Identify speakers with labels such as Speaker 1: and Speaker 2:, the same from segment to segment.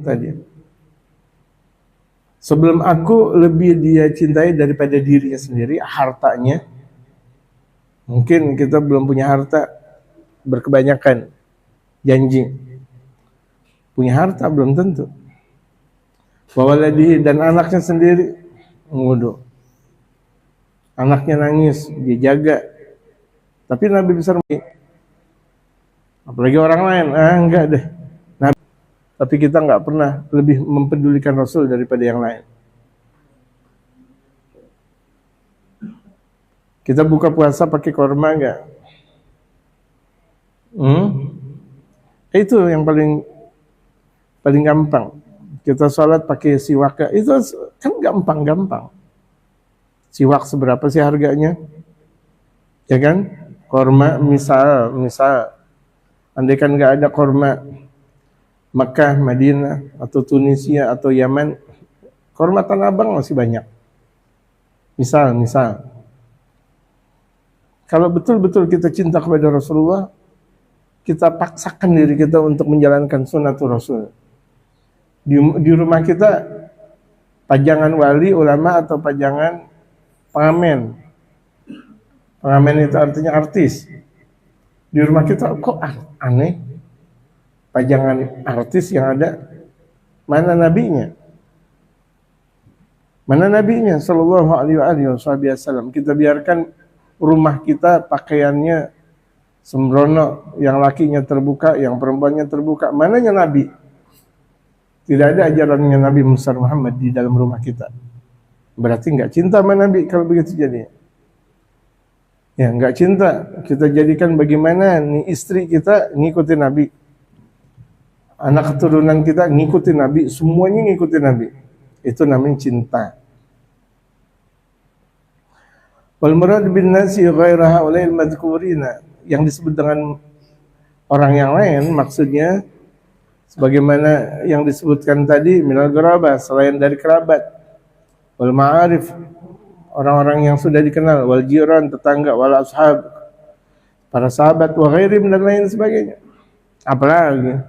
Speaker 1: tadi. Sebelum aku lebih dia cintai daripada dirinya sendiri, hartanya. Mungkin kita belum punya harta berkebanyakan, janji. Punya harta belum tentu. Wawaladihi, dan anaknya sendiri, ngudu. Anaknya nangis, dia jaga. Tapi Nabi besar, apalagi orang lain, enggak deh. Tapi kita nggak pernah lebih mempedulikan Rasul daripada yang lain. Kita buka puasa pakai korma nggak? Itu yang paling gampang. Kita sholat pakai siwak, itu kan gampang. Siwak seberapa sih harganya? Ya kan? Korma misal, andai kan nggak ada korma Makkah, Madinah, atau Tunisia, atau Yaman, korma Tanah Abang masih banyak. Misal. Kalau betul-betul kita cinta kepada Rasulullah, kita paksakan diri kita untuk menjalankan sunnatul Rasul. Di rumah kita, pajangan wali, ulama, atau pajangan pengamen. Pengamen itu artinya artis. Di rumah kita, kok aneh? Pajangan artis yang ada, mana nabinya? Mana nabinya sallallahu alaihi wasallam? Kita biarkan rumah kita pakaiannya sembrono, yang lakinya terbuka, yang perempuannya terbuka. Mananya nabi? Tidak ada ajarannya Nabi Muhammad di dalam rumah kita. Berarti nggak cinta sama nabi kalau begitu jadinya. Ya, nggak cinta. Kita jadikan bagaimana nih istri kita ngikutin nabi. Anak keturunan kita ngikutin Nabi, semuanya ngikutin Nabi. Itu namanya cinta. Wal murad bin nasi ghairu haula'il madhkurina, yang disebut dengan orang yang lain maksudnya sebagaimana yang disebutkan tadi, minal ghuraba, selain dari kerabat. Wal ma'arif, orang-orang yang sudah dikenal. Wal jiran, tetangga. Wal ashab, para sahabat. Wa ghairim, dan lain sebagainya. Apalagi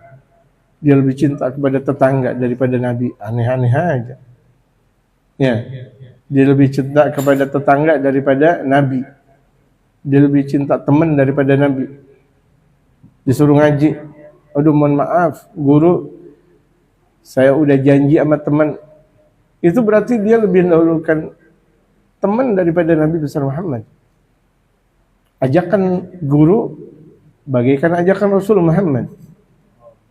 Speaker 1: dia lebih cinta kepada tetangga daripada Nabi. Aneh-aneh aja. Ya. Dia lebih cinta kepada tetangga daripada Nabi. Dia lebih cinta teman daripada Nabi. Disuruh ngaji. Aduh, mohon maaf, guru, saya udah janji sama teman. Itu berarti dia lebih mendahulukan teman daripada Nabi besar Muhammad. Ajakan guru bagaikan ajakan Rasul Muhammad.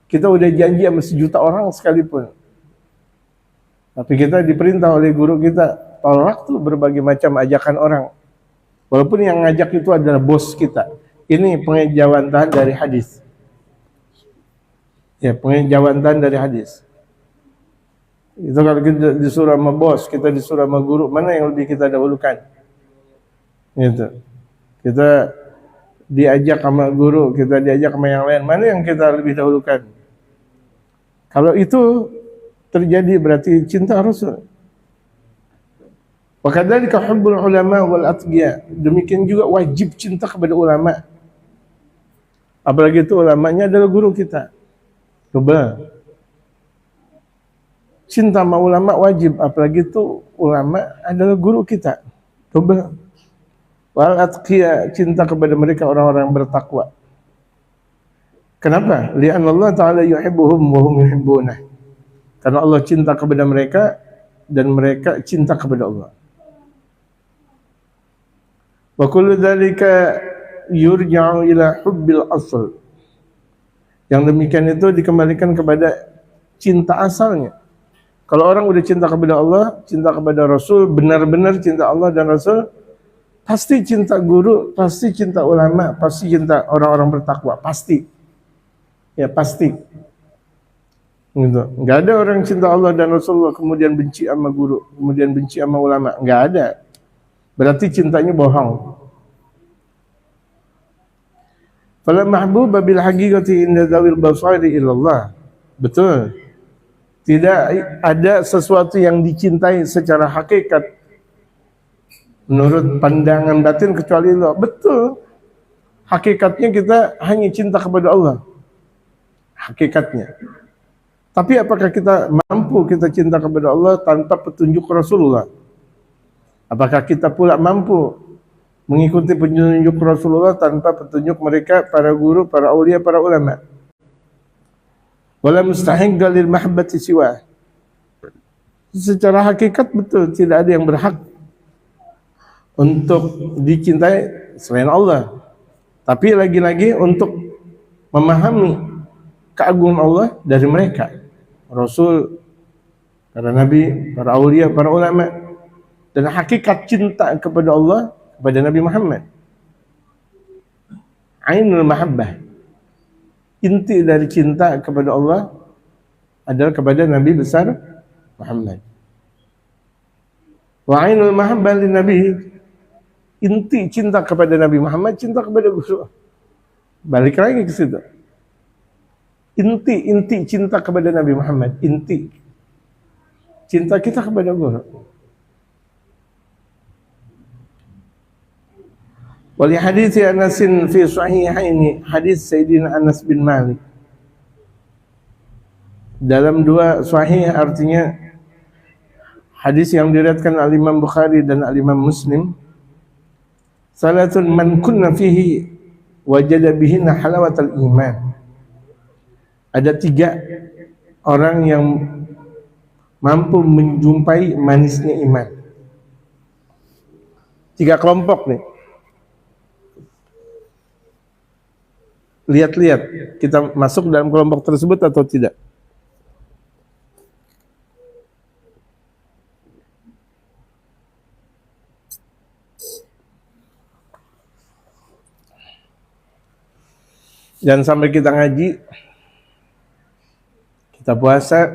Speaker 1: Kita udah janji sama 1 juta orang sekalipun. Tapi kita diperintah oleh guru kita, tolak tuh berbagai macam ajakan orang. Walaupun yang ngajak itu adalah bos kita. Ini pengejawantahan dari hadis. Ya, pengejawantahan dari hadis. Itu kalau kita disuruh sama bos, kita disuruh sama guru, mana yang lebih kita dahulukan? Gitu. Kita diajak sama guru, kita diajak sama yang lain, mana yang kita lebih dahulukan? Kalau itu terjadi berarti cinta Rasul. Wa kadzalika hubbul ulama wal atqiya. Demikian juga wajib cinta kepada ulama. Apalagi itu ulamanya adalah guru kita. Coba. Cinta sama ulama wajib, apalagi itu ulama adalah guru kita. Coba. Wal atqiya, cinta kepada mereka orang-orang yang bertakwa. Kenapa? Li'anna Allah Ta'ala yuhibbuhum wa hum yuhibbunah. Karena Allah cinta kepada mereka dan mereka cinta kepada Allah. Wa kullu dzalika yurja'u ila hubbil asl. Yang demikian itu dikembalikan kepada cinta asalnya. Kalau orang udah cinta kepada Allah, cinta kepada Rasul, benar-benar cinta Allah dan Rasul, pasti cinta guru, pasti cinta ulama, pasti cinta orang-orang bertakwa, pasti. Ya pasti. Gitu. Enggak ada orang cinta Allah dan Rasulullah kemudian benci sama guru, kemudian benci sama ulama, enggak ada. Berarti cintanya bohong. Fala mahbuba bil haqiqati inda dzawil basairi illallah. Betul. Tidak ada sesuatu yang dicintai secara hakikat menurut pandangan batin kecuali Allah. Betul. Hakikatnya kita hanya cinta kepada Allah. Hakikatnya. Tapi apakah kita mampu kita cinta kepada Allah tanpa petunjuk Rasulullah? Apakah kita pula mampu mengikuti petunjuk Rasulullah tanpa petunjuk mereka, para guru, para aulia, para ulama? Wala mustahil lil mahabbati siwa. Secara hakikat betul tidak ada yang berhak untuk dicintai selain Allah. Tapi lagi-lagi untuk memahami keagungan Allah dari mereka, Rasul, para nabi, para aulia, para ulama, dan hakikat cinta kepada Allah kepada Nabi Muhammad. Ainul mahabbah, inti dari cinta kepada Allah adalah kepada Nabi besar Muhammad. Wa ainul mahabbah lin Nabi, inti cinta kepada Nabi Muhammad, cinta kepada Rasul. Balik lagi ke situ. Inti cinta kepada Nabi Muhammad, inti cinta kita kepada guru. Wali hadits Anasin fi sahihaini, hadis Sayyidina Anas bin Malik dalam dua sahih, artinya hadis yang diriwayatkan oleh Imam Bukhari dan Imam Muslim. Salatun man kunna fihi wajada bihinna halawatal iman. Ada 3 orang yang mampu menjumpai manisnya iman. 3 kelompok nih. Lihat-lihat kita masuk dalam kelompok tersebut atau tidak. Jangan sampai kita ngaji, kita puasa,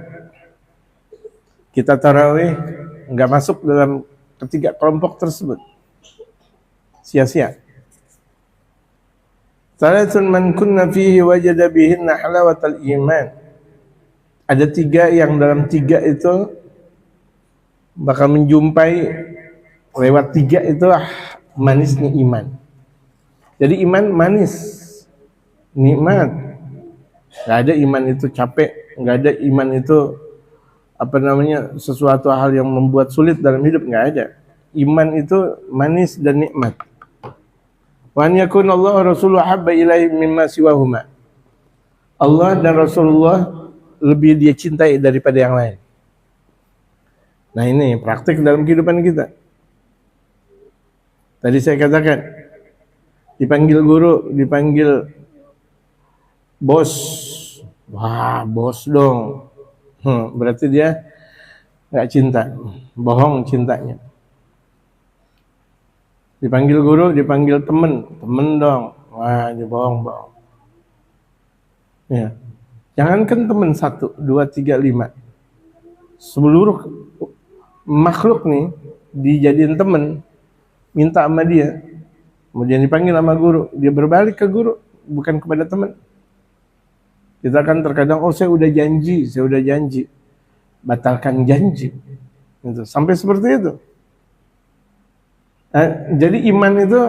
Speaker 1: kita tarawih, nggak masuk dalam ketiga kelompok tersebut. Sia-sia. Salatun man kunna fihi wajada bihinna halawatal iman. Ada 3 yang dalam 3 itu bakal menjumpai, lewat 3 itu manisnya iman. Jadi iman manis, nikmat. Nggak ada iman itu capek, nggak ada iman itu sesuatu hal yang membuat sulit dalam hidup, nggak ada. Iman itu manis dan nikmat. Wa an yakuna Allah wa Rasulullah habba ilaihi mimma siwahuma. Allah dan Rasulullah lebih dia cintai daripada yang lain. Nah, ini praktik dalam kehidupan kita. Tadi saya katakan, dipanggil guru, dipanggil bos. Wah, bos dong. Berarti dia nggak cinta, bohong cintanya. Dipanggil guru, dipanggil temen dong. Wah, dia bohong. Ya. Jangankan temen 1, 2, 3, 5. Seluruh makhluk nih dijadiin temen, minta sama dia. Kemudian dipanggil sama guru, dia berbalik ke guru, bukan kepada teman. Kita kan terkadang, saya udah janji. Batalkan janji. Gitu. Sampai seperti itu. Nah, jadi iman itu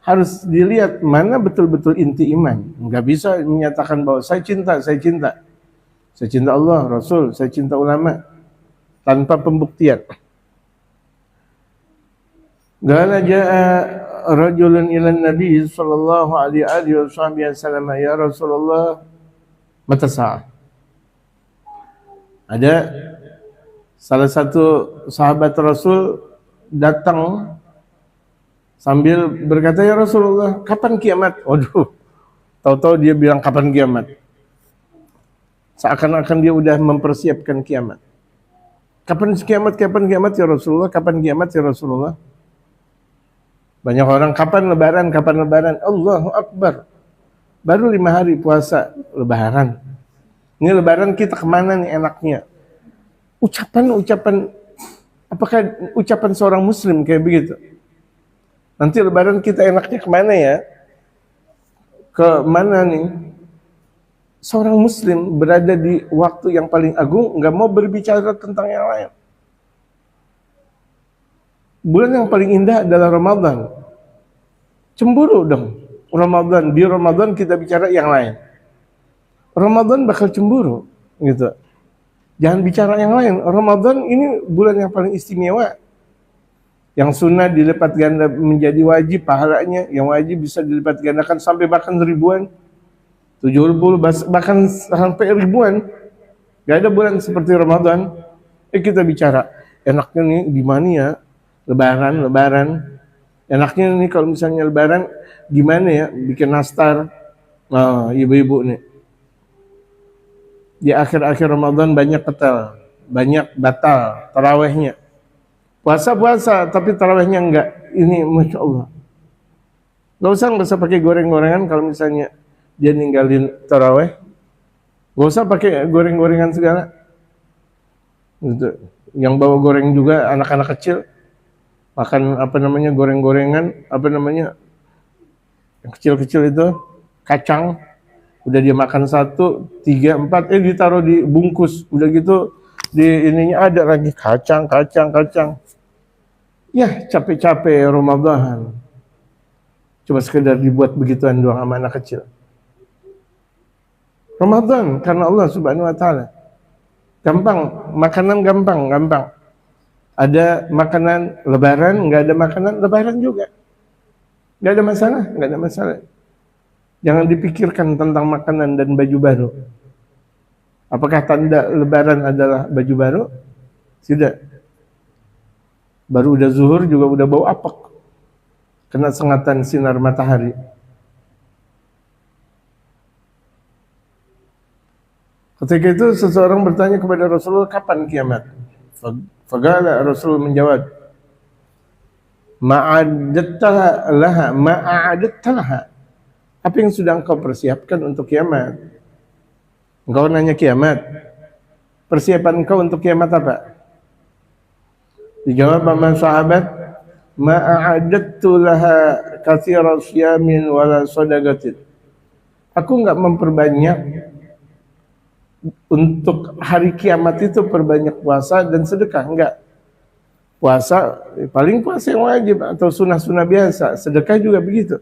Speaker 1: harus dilihat mana betul-betul inti iman. Enggak bisa menyatakan bahwa saya cinta. Saya cinta Allah, Rasul, saya cinta ulama tanpa pembuktian. Qala jaa rajulun ila Nabi sallallahu alaihi wasallam, ya Rasulullah, mata sa'ah. Ada salah satu sahabat Rasul datang sambil berkata, ya Rasulullah, kapan kiamat? Waduh, tahu-tahu dia bilang kapan kiamat. Seakan-akan dia udah mempersiapkan kiamat. Kapan kiamat ya Rasulullah? Kapan kiamat ya Rasulullah? Banyak orang, kapan lebaran? Allahu Akbar. Baru 5 hari puasa lebaran. Ini lebaran kita kemana nih enaknya? Ucapan, apakah ucapan seorang muslim kayak begitu? Nanti lebaran kita enaknya kemana ya? Ke mana nih? Seorang muslim berada di waktu yang paling agung, nggak mau berbicara tentang yang lain. Bulan yang paling indah adalah Ramadan. Cemburu dong. Di Ramadan kita bicara yang lain. Ramadan bakal cemburu. gitu. Jangan bicara yang lain. Ramadan ini bulan yang paling istimewa. Yang sunnah dilipat ganda menjadi wajib pahalanya, yang wajib bisa dilipat gandakan sampai bahkan ribuan, 70 bahkan sampai ribuan. Gak ada bulan seperti Ramadan. Kita bicara enaknya nih di mana ya? Lebaran. Enaknya nih kalau misalnya Lebaran gimana ya? Bikin nastar. Nah, ibu-ibu nih. Di akhir-akhir Ramadan banyak petel, banyak batal tarawehnya. Puasa, tapi tarawehnya enggak. Ini Masya Allah. Gak usah pakai goreng-gorengan kalau misalnya dia ninggalin taraweh. Gak usah pakai goreng-gorengan segala. Gitu. Yang bawa goreng juga anak-anak kecil. Makan goreng-gorengan, yang kecil-kecil itu, kacang. Udah dia makan 1, 3, 4, ditaruh di bungkus. Udah gitu, di ininya ada lagi kacang. Ya, capek-capek Ramadan. Cuma sekedar dibuat begituan doang sama anak kecil. Ramadan karena Allah Subhanahu wa taala. Gampang, makanan gampang. Ada makanan Lebaran, enggak ada makanan Lebaran juga. Enggak ada masalah. Jangan dipikirkan tentang makanan dan baju baru. Apakah tanda Lebaran adalah baju baru? Tidak. Baru udah zuhur juga udah bau apek. Kena sengatan sinar matahari. Ketika itu seseorang bertanya kepada Rasulullah, kapan kiamat? Fagala Rasul menjawab, ma'adattalaha. Apa yang sudah engkau persiapkan untuk kiamat? Engkau nanya kiamat. Persiapan engkau untuk kiamat apa? Dijawab sama sahabat, ma'adattu laha katsira syamin wala sadaqatin. Aku enggak memperbanyak untuk hari kiamat itu perbanyak puasa dan sedekah, enggak. Puasa, paling puasa yang wajib atau sunnah-sunnah biasa, sedekah juga begitu.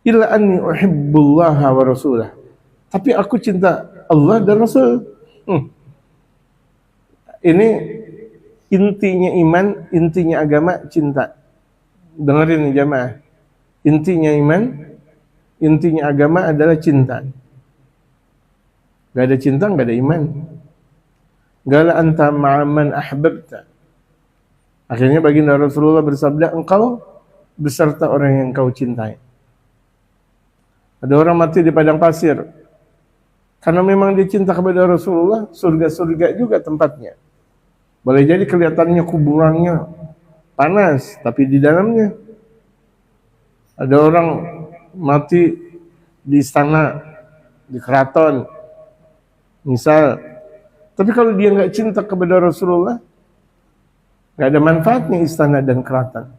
Speaker 1: Illa anni uhibbullaha wa rasulah. Tapi aku cinta Allah dan Rasul. Ini intinya iman, intinya agama, cinta. Dengerin nih jamaah. Intinya iman, intinya agama adalah cinta. Gak ada cinta, gak ada iman. Gala anta ma'aman ahbabta. Akhirnya baginda Rasulullah bersabda, engkau beserta orang yang engkau cintai. Ada orang mati di padang pasir. Karena memang dia cinta kepada Rasulullah, surga-surga juga tempatnya. Boleh jadi kelihatannya kuburannya panas, tapi di dalamnya ada orang mati di istana, di keraton, misal. Tapi kalau dia nggak cinta kepada Rasulullah, nggak ada manfaatnya istana dan keraton.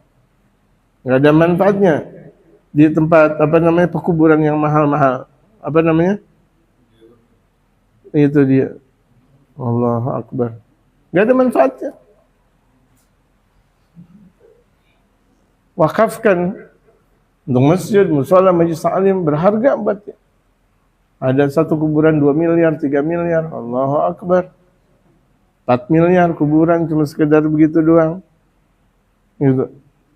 Speaker 1: Nggak ada manfaatnya di tempat pekuburan yang mahal-mahal. Itu dia. Allahu Akbar. Gak ada manfaatnya. Wakafkan untuk masjid, mushola, majlis ta'lim berharga buatnya. Ada satu kuburan 2 miliar, 3 miliar, Allahu Akbar. 4 miliar kuburan cuma sekedar begitu doang. Gitu.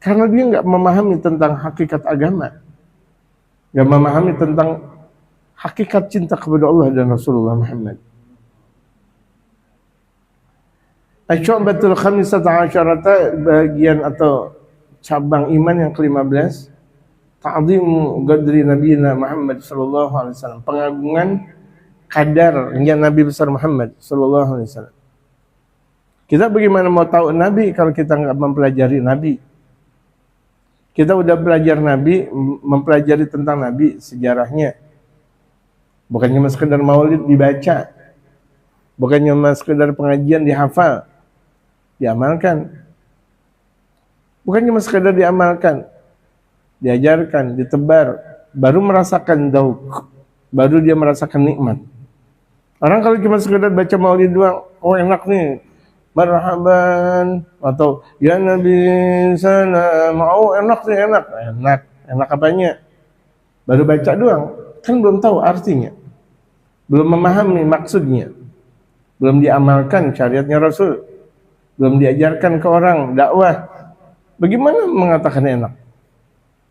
Speaker 1: Karena dia nggak memahami tentang hakikat agama. Nggak memahami tentang hakikat cinta kepada Allah dan Rasulullah Muhammad. Asy'abatul khamisata asyarata, bagian atau cabang iman yang ke-15, ta'zimu qadri nabiyina Muhammad sallallahu alaihi wasallam, pengagungan kadarnya Nabi besar Muhammad sallallahu alaihi wasallam. Kita bagaimana mau tahu Nabi kalau kita enggak mempelajari Nabi? Kita udah belajar Nabi, mempelajari tentang Nabi, sejarahnya. Bukan cuma sekedar maulid dibaca. Bukan cuma sekedar pengajian dihafal, diamalkan. Bukan cuma sekedar diamalkan, diajarkan, ditebar, baru merasakan dauk, baru dia merasakan nikmat. Orang kalau cuma sekedar baca maulid doang, oh enak nih, marhaban, atau ya Nabi salam, oh enak nih, enak apanya? Baru baca doang, kan belum tahu artinya, belum memahami maksudnya, belum diamalkan syariatnya Rasul, belum diajarkan ke orang dakwah, bagaimana mengatakan enak?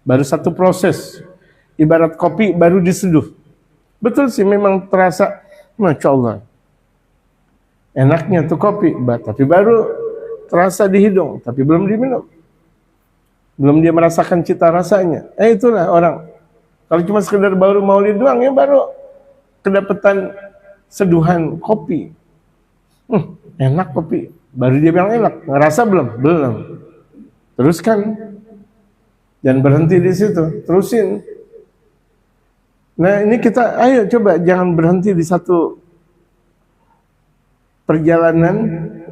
Speaker 1: Baru satu proses, ibarat kopi baru diseduh. Betul sih, memang terasa, Masya Allah, enaknya tuh kopi, tapi baru terasa di hidung, tapi belum diminum, belum dia merasakan cita rasanya. Itulah orang, kalau cuma sekedar baru maulid doang, ya baru kedapatan seduhan kopi. Enak kopi, baru dia bilang enak, ngerasa belum? Belum. Teruskan, jangan berhenti di situ, terusin. Nah ini kita, ayo coba jangan berhenti di satu perjalanan,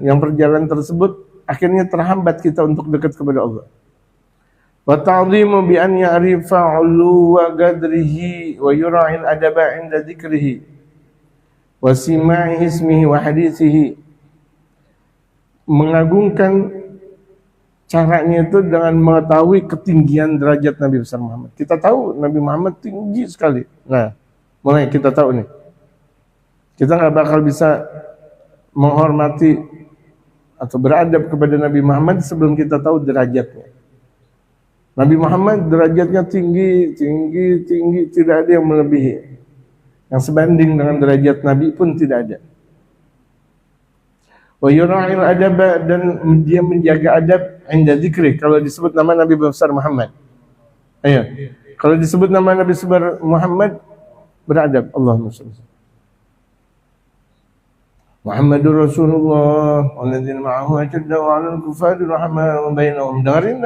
Speaker 1: yang perjalanan tersebut akhirnya terhambat kita untuk dekat kepada Allah. Wa ta'dhimu bi an ya'rifa 'uluwa qadrihi wa yura'il adaba 'inda dzikrihi wa sima'i ismihi wa hadithihi. Mengagungkan caranya itu dengan mengetahui ketinggian derajat Nabi besar Muhammad. Kita tahu Nabi Muhammad tinggi sekali. Nah, mulai kita tahu nih. Kita nggak bakal bisa menghormati atau beradab kepada Nabi Muhammad sebelum kita tahu derajatnya. Nabi Muhammad derajatnya tinggi, tidak ada yang melebihi. Yang sebanding dengan derajat Nabi pun tidak ada. Wa yura'il adaba, dan dia menjaga adab inda dzikri, kalau disebut nama Nabi besar Muhammad. Ayo, kalau disebut nama Nabi besar Muhammad, beradab. Allahumma shalli Muhammadur Rasulullah walladzina ma'ahu ashaddu 'alal kufari rahma'u bainahum. Dengerin.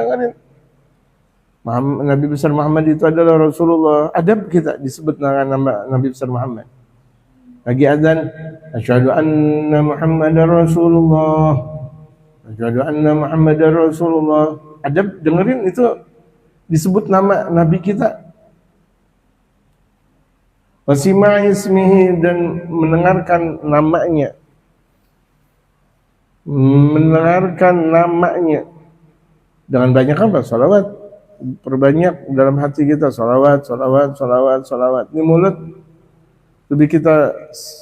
Speaker 1: Nabi besar Muhammad itu adalah Rasulullah. Adab kita disebut dengan nama Nabi besar Muhammad. Lagi azan, asyhadu anna Muhammadar Rasulullah, asyhadu anna Muhammadar Rasulullah. Adab, dengerin, itu disebut nama Nabi kita. Wasima ismihi, dan mendengarkan namanya. Dengan banyak apa? Salawat. Perbanyak dalam hati kita salawat. Ini mulut lebih kita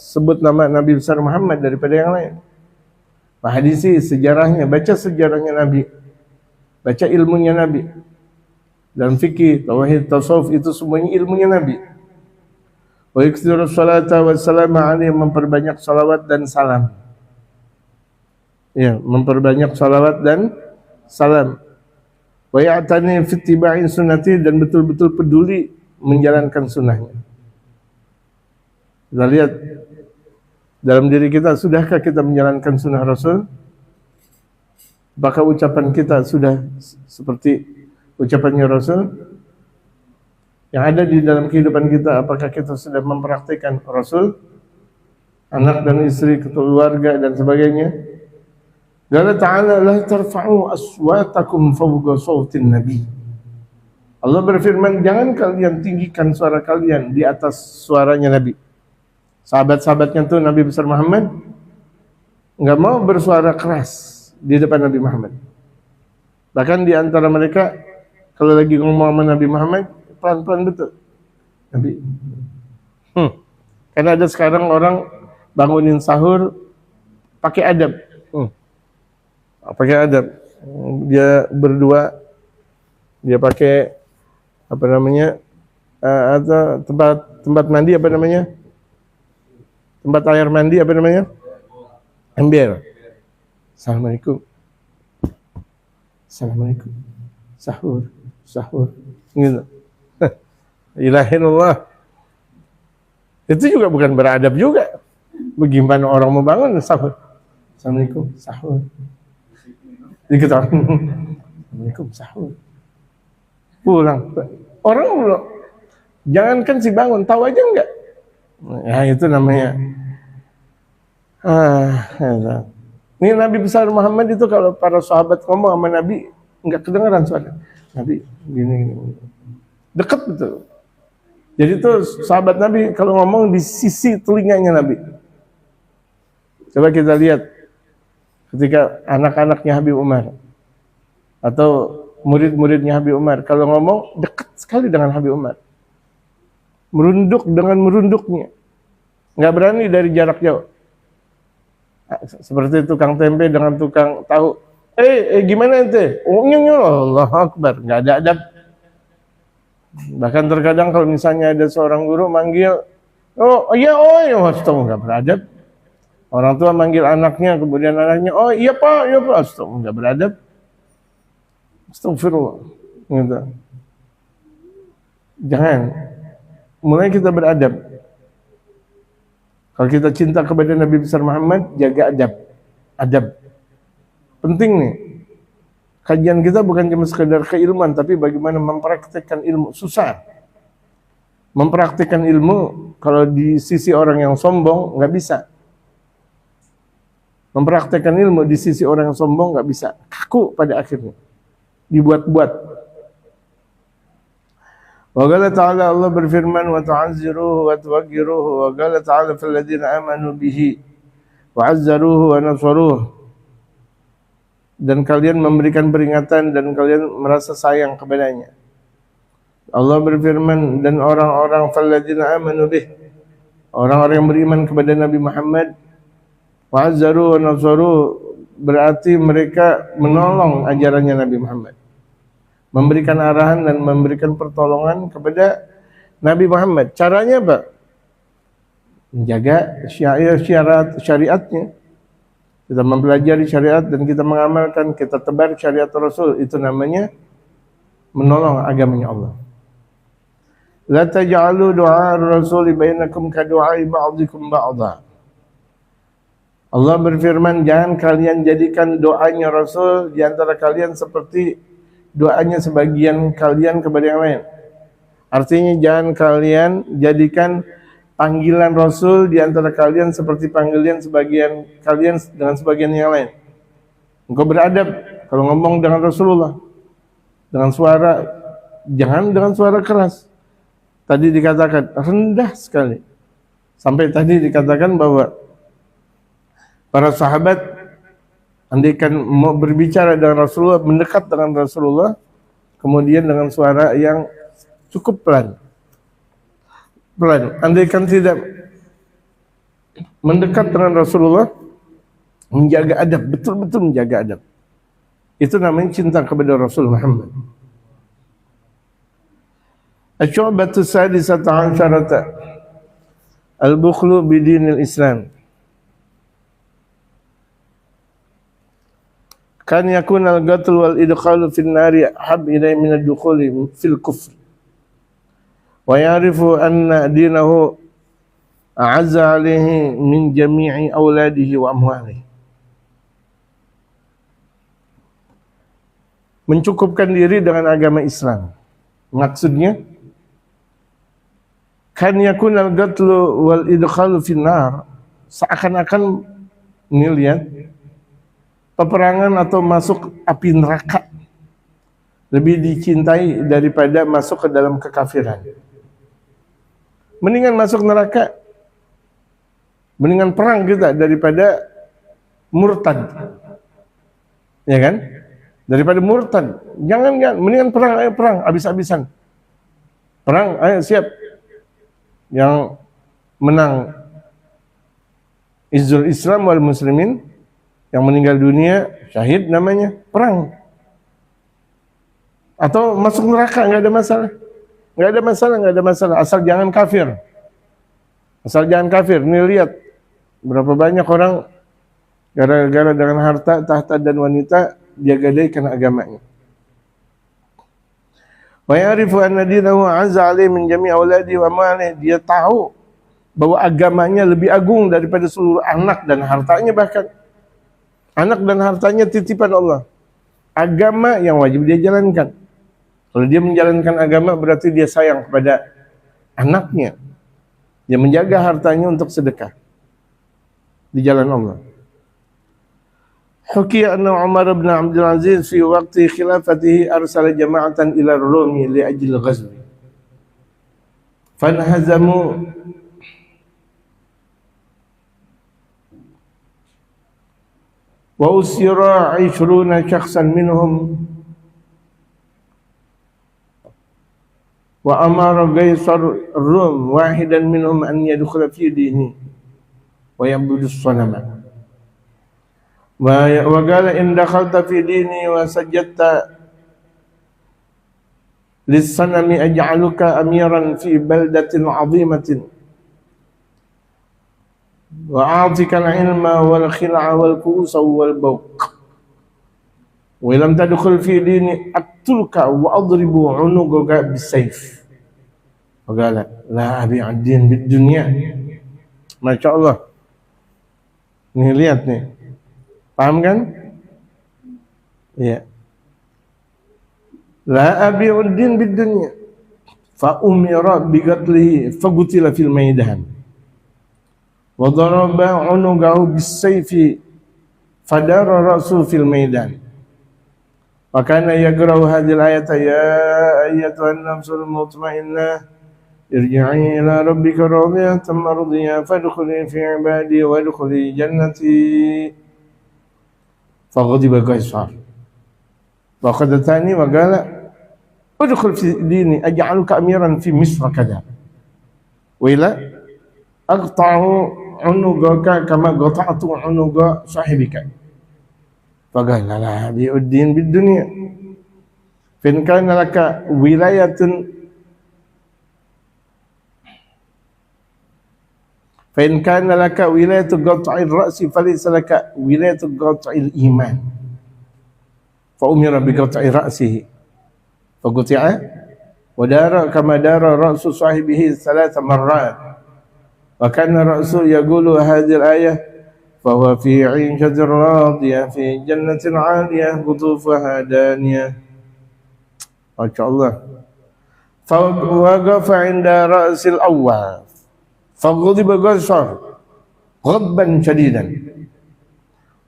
Speaker 1: sebut nama Nabi besar Muhammad daripada yang lain. Hadisi, sejarahnya, baca sejarahnya Nabi, baca ilmunya Nabi. Dalam fikih, tauhid, tasawuf, itu semuanya ilmunya Nabi. Wa yaktsiru sholata wassalamu alaihi, memperbanyak salawat dan salam. Ya, memperbanyak salawat dan salam. Wa ya'tani fi ittiba'i sunnati, dan betul-betul peduli menjalankan sunnahnya. Kita lihat dalam diri kita, sudahkah kita menjalankan sunnah Rasul? Apakah ucapan kita sudah seperti ucapannya Rasul? Yang ada di dalam kehidupan kita, apakah kita sudah mempraktikkan Rasul? Anak dan istri, keluarga dan sebagainya. Allah Ta'ala, la tarfa'u aswatakum fawqa sawtin Nabi. Allah berfirman, jangan kalian tinggikan suara kalian di atas suaranya Nabi. Sahabat-sahabatnya tuh Nabi besar Muhammad nggak mau bersuara keras di depan Nabi Muhammad. Bahkan di antara mereka kalau lagi ngomong sama Nabi Muhammad pelan-pelan betul. Nabi. Karena ada sekarang orang bangunin sahur pakai adab. Pakai adab. Dia berdua, dia pakai apa namanya? Atau tempat mandi apa namanya? Tempat air mandi apa namanya? Ember. Assalamualaikum. Assalamualaikum. Sahur. Gitu. Ilahillah. Itu juga bukan beradab juga. Bagaimana orang mau bangun sahur? Assalamualaikum. Sahur. Diketahui. Assalamualaikum. Sahur. Pulang. Orang belum. Jangankan si bangun, tahu aja enggak? Ya itu namanya. Ini Nabi besar Muhammad itu kalau para sahabat ngomong sama Nabi enggak kedengaran suara. Nabi gini. Dekat betul. Jadi itu sahabat Nabi kalau ngomong di sisi telinganya Nabi. Coba kita lihat ketika anak-anaknya Habib Umar atau murid-muridnya Habib Umar kalau ngomong dekat sekali dengan Habib Umar. Merunduk dengan merunduknya. nggak berani dari jarak jauh. Seperti tukang tempe dengan tukang tahu. Gimana ente? Oh, Allah Akbar, nggak ada adab. Bahkan terkadang kalau misalnya ada seorang guru manggil, oh iya, astagfirullah, nggak beradab. Orang tua manggil anaknya, kemudian anaknya, oh iya pak, astagfirullah, nggak beradab. Astagfirullah, gitu. Jangan. Mulai kita beradab. Kalau kita cinta kepada Nabi besar Muhammad, jaga adab. Adab. Penting nih. Kajian kita bukan cuma sekedar keilmuan, tapi bagaimana mempraktikkan ilmu. Susah. Mempraktikkan ilmu, kalau di sisi orang yang sombong, nggak bisa. Mempraktikkan ilmu di sisi orang yang sombong, nggak bisa. Kaku pada akhirnya. Dibuat-buat. Wa qala ta'ala, Allah berfirman, wa tu'azziruhu wa tuwaqqiruhu, wa qala ta'ala fil ladzina amanu bihi wa 'azzaruhu wa nasaruhu. Dan kalian memberikan peringatan dan kalian merasa sayang kepadanya. Allah berfirman, dan orang-orang fil ladzina amanu bihi, orang-orang yang beriman kepada Nabi Muhammad, wa 'azzaruhu wa nasaruhu, berarti mereka menolong ajarannya Nabi Muhammad, memberikan arahan dan memberikan pertolongan kepada Nabi Muhammad. Caranya apa? Menjaga syariatnya. Kita mempelajari syariat dan kita mengamalkan, kita tebar syariat Rasul. Itu namanya menolong agamanya Allah. La taj'alu du'a ar-rasuli bainakum ka du'ai ba'dikum ba'dha. Allah berfirman, jangan kalian jadikan doanya Rasul di antara kalian seperti doanya sebagian kalian kepada yang lain. Artinya jangan kalian jadikan panggilan Rasul di antara kalian seperti panggilan sebagian kalian dengan sebagian yang lain. Engkau beradab kalau ngomong dengan Rasulullah, dengan suara, jangan dengan suara keras. Tadi dikatakan rendah sekali. Sampai tadi dikatakan bahwa para sahabat andaikan mau berbicara dengan Rasulullah, mendekat dengan Rasulullah, kemudian dengan suara yang cukup pelan. Andaikan tidak mendekat dengan Rasulullah, menjaga adab, betul-betul menjaga adab. Itu namanya cinta kepada Rasul Muhammad. Asy-syu'batu sadisata 'asyrata al-bukhlu bidinil Islam. Kan yakun al-qatl wal idkhalu fin nari ahab ilai min ad-dukhuli fil kufr. Wa ya'rifu anna dinahu a'azza 'alaihi min jami'i auladihi wa amwalihi. Mencukupkan diri dengan agama Islam. Maksudnya kan yakun al-qatlu wal idkhalu fin nar, seakan-akan ini lihat peperangan atau masuk api neraka lebih dicintai daripada masuk ke dalam kekafiran. Mendingan masuk neraka, mendingan perang kita daripada murtad. Ya kan? Daripada murtad. Jangan, mendingan perang, ayo perang, habis-habisan. Perang, ayo siap. Yang menang Izzul Islam wal Muslimin, yang meninggal dunia syahid namanya perang. Atau masuk neraka, nggak ada masalah. Nggak ada masalah. Asal jangan kafir. Ini lihat berapa banyak orang gara-gara dengan harta, tahta dan wanita dia gadaikan agamanya. Wa ya'rifu anna dinahu 'azza 'alaihi min jami' auladi wa malihi. Dia tahu bahwa agamanya lebih agung daripada seluruh anak dan hartanya bahkan. Anak dan hartanya titipan Allah. Agama yang wajib dia jalankan. Kalau dia menjalankan agama berarti dia sayang kepada anaknya. Dia menjaga hartanya untuk sedekah di jalan Allah. Hukiya anna Umar bin Abdul Aziz fi waqti khilafatihi arsala jama'atan ila Rumi li ajli ghazwi. Fanhazamu wa usira 20 syakhsan minhum wa amara Qaisar Rum wahidan minhum an yadkhula fi dini. ويعبد الصنم وقال إن دخلت في ديني وسجدت للصنم أجعلك أميرا في بلدة عظيمة وأعطيك العلم والخلع والكؤوس والبوق ولم تدخل في ديني أقتلك وأضرب عنقك بالسيف وقال لا أبيع الدين بالدنيا. Masya Allah. Nih lihat nih, paham kan? Ya. La abi'ud din bid dunya fa umira bi qatlihi fa qutila fil maidan wa daraba unugahu bis sayfi fadara ra'su fil maidan wa kana yaqra'u hadhihi al-ayata ya ayyatuhan nafsul mutmainnah irji'i ila rabbika radiyatan mardiyah fadkhuli fi ibadi wadkhuli jannati faghadiba qaisar wa qadatani wa qala udkhul fi dini aj'aluka amiran fi misr kada wa ila aqta'u unugaka kama qata'tu unuga sahibika faqala la bi'uddin bid dunya fa in kana laka wilayatun fa in kana laka wilayatu qat'ir ra'si falaysa laka wilayatu qat'il iman fa umira bi qat'i ra'sihi fa quti'a wa dara kama dara ra'su sahibihi thalath marrat wa kana ra'su yaqulu hadhihi al-ayah fa huwa fi 'ishatin radiyah fi jannatin 'aliyah qutufuha daniyah. Masyaallah. Fa waqafa 'inda ra'sil awwal فغضب قيصر غضبا شديدا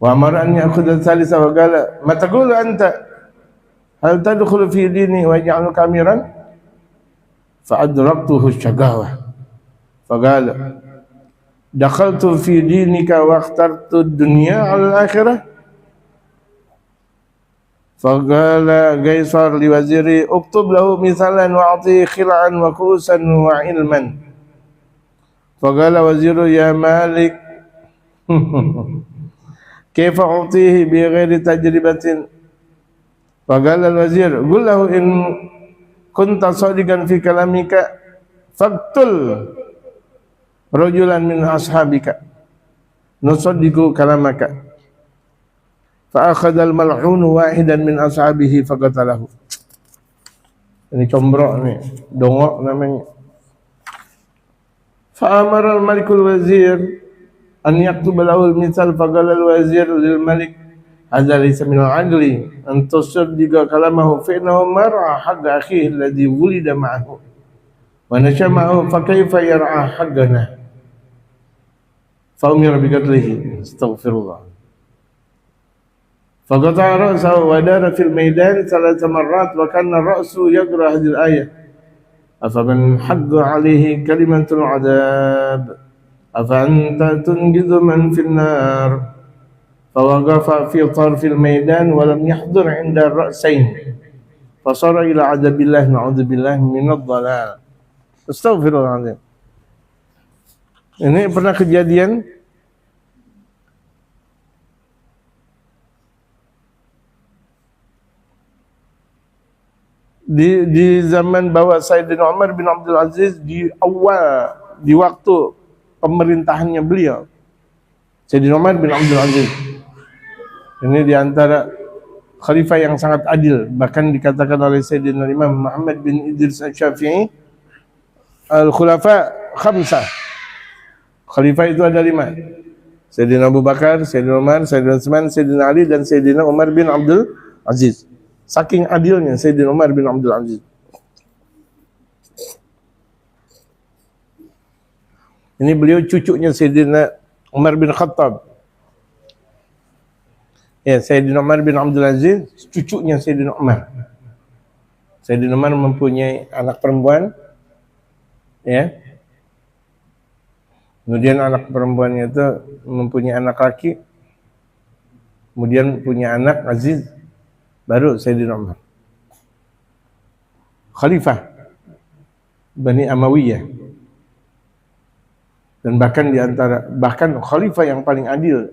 Speaker 1: وأمر أن يأخذ الثالثة وقال ما تقول أنت هل تدخل في ديني ويجعلك أميرا فأدركته الشقاوة فقال دخلت في دينك واخترت الدنيا على الآخرة فقال قيصر لوزيره اكتب له مثالا وأعطيه خلعا وكؤوسا وعلما فقال وزير يا مالك كيف أعطيه بغير تجربة فقال الوزير قل له إن كنت صادقا في كلامك فاقتل رجلا من أصحابك نصدق كلامك فأخذ الملعون واحدا من أصحابه فقتله. Ini combrok nih, dongok namanya. فأمر الملك الوزير أن يكتب له المثال فقال الوزير للملك هذا ليس من العدل أن تصدق كلامه فإنه ما رعى حق أخيه الذي ولد معه ونشأ معه فكيف يرعى حقنا فأمر بقتله استغفر الله فقطع رأسه ودار في الميدان 3 مرات وكان الرأس يقرأ هذه الآية أفمن حق عليه كلمة العذاب أفأنت تنقذ من في النار فوقف في طرف الميدان ولم يحضر عند الرأسين فصار إلى عذاب الله نعوذ بالله من الضلال. Astagfirullahaladzim. Ini pernah kejadian di zaman bahwa Sayyidina Umar bin Abdul Aziz di waktu pemerintahannya beliau. Sayyidina Umar bin Abdul Aziz ini di antara khalifah yang sangat adil, bahkan dikatakan oleh Sayyidina Imam Muhammad bin Idris Asy-Syafi'i al-khulafa khamsah. Khalifah itu ada 5. Sayyidina Abu Bakar, Sayyidina Umar, Sayyidina Utsman, Sayyidina Ali dan Sayyidina Umar bin Abdul Aziz. Saking adilnya Sayyidina Umar bin Abdul Aziz. Ini beliau cucunya Sayyidina Umar bin Khattab. Ya, Sayyidina Umar bin Abdul Aziz, cucunya Sayyidina Umar. Sayyidina Umar mempunyai anak perempuan. Ya. Kemudian anak perempuannya itu mempunyai anak laki. Kemudian punya anak Aziz. Baru Sayyidina Umar. Khalifah Bani Amawiyah. Dan bahkan khalifah yang paling adil